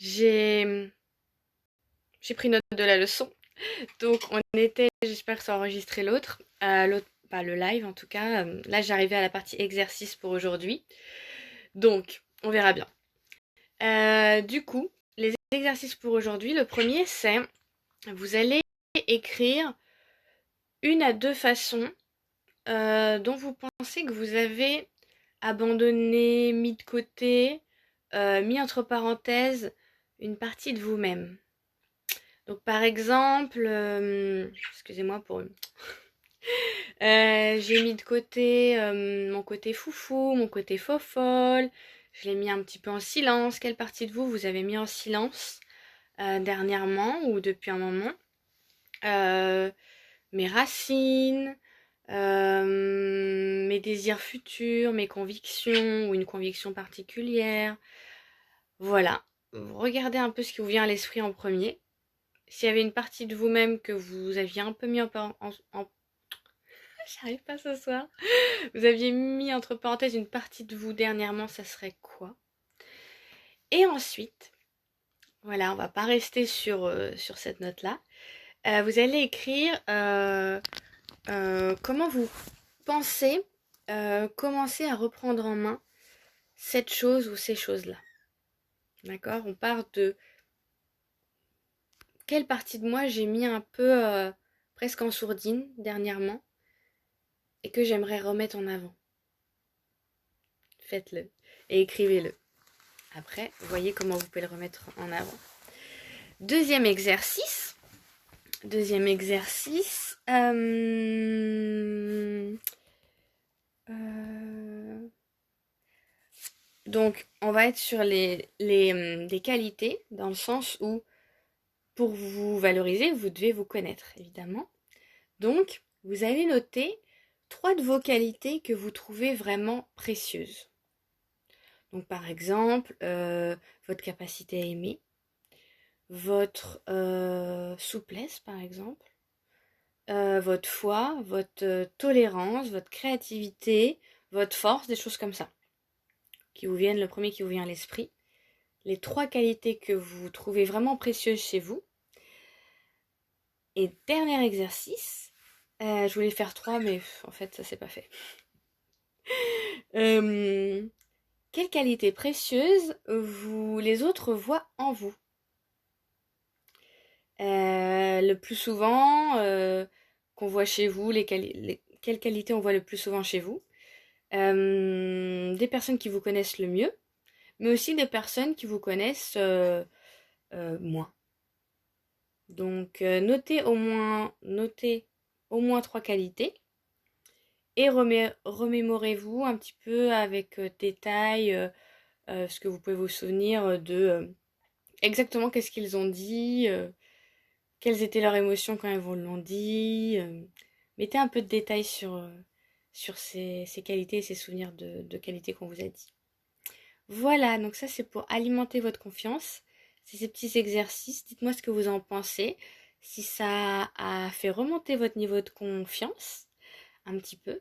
J'ai j'ai pris note de la leçon. Donc on était, j'espère que ça a enregistré l'autre, pas le live en tout cas. Là j'arrivais à la partie exercice pour aujourd'hui. Donc on verra bien. Du coup, les exercices pour aujourd'hui, le premier c'est, vous allez écrire une à deux façons dont vous pensez que vous avez abandonné, mis de côté, mis entre parenthèses une partie de vous-même. Donc par exemple, excusez-moi pour... j'ai mis de côté mon côté foufou, mon côté fofolle. Je l'ai mis un petit peu en silence. Quelle partie de vous vous avez mis en silence dernièrement ou depuis un moment? Euh, Mes racines, mes désirs futurs, mes convictions ou une conviction particulière. Voilà. Regardez un peu ce qui vous vient à l'esprit en premier. S'il y avait une partie de vous-même que vous aviez un peu mis j'arrive pas ce soir. Vous aviez mis entre parenthèses une partie de vous dernièrement, ça serait quoi? Et ensuite, voilà, on va pas rester sur cette note-là. Vous allez écrire comment vous pensez commencer à reprendre en main cette chose ou ces choses-là. D'accord? On part de quelle partie de moi j'ai mis un peu presque en sourdine dernièrement et que j'aimerais remettre en avant. Faites-le et écrivez-le. Après, voyez comment vous pouvez le remettre en avant. Deuxième exercice. Deuxième exercice. Donc, on va être sur les qualités, dans le sens où, pour vous valoriser, vous devez vous connaître, évidemment. Donc, vous allez noter 3 de vos qualités que vous trouvez vraiment précieuses. Donc, par exemple, votre capacité à aimer, votre souplesse, par exemple, votre foi, votre tolérance, votre créativité, votre force, des choses comme ça, qui vous viennent, le premier qui vous vient à l'esprit. Les 3 qualités que vous trouvez vraiment précieuses chez vous. Et dernier exercice, je voulais faire 3, mais en fait, ça s'est pas fait. Quelle qualité précieuse les autres voient en vous? Le plus souvent, qu'on voit chez vous, quelles qualités on voit le plus souvent chez vous? Des personnes qui vous connaissent le mieux, mais aussi des personnes qui vous connaissent moins. Donc, notez au moins 3 qualités et remémorez-vous un petit peu avec détail ce que vous pouvez vous souvenir de exactement qu'est-ce qu'ils ont dit, quelles étaient leurs émotions quand ils vous l'ont dit. Mettez un peu de détails sur ces qualités et ces souvenirs de qualité qu'on vous a dit. Voilà, donc ça c'est pour alimenter votre confiance. C'est ces petits exercices. Dites-moi ce que vous en pensez. Si ça a fait remonter votre niveau de confiance un petit peu.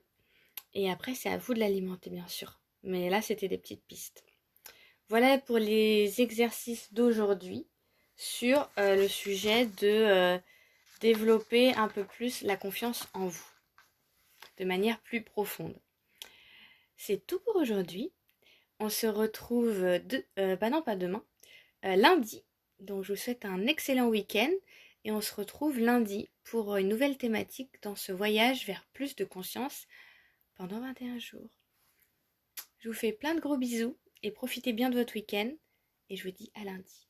Et après, c'est à vous de l'alimenter, bien sûr. Mais là, c'était des petites pistes. Voilà pour les exercices d'aujourd'hui sur le sujet de développer un peu plus la confiance en vous, de manière plus profonde. C'est tout pour aujourd'hui. On se retrouve, non pas demain, lundi. Donc je vous souhaite un excellent week-end et on se retrouve lundi pour une nouvelle thématique dans ce voyage vers plus de conscience pendant 21 jours. Je vous fais plein de gros bisous et profitez bien de votre week-end et je vous dis à lundi.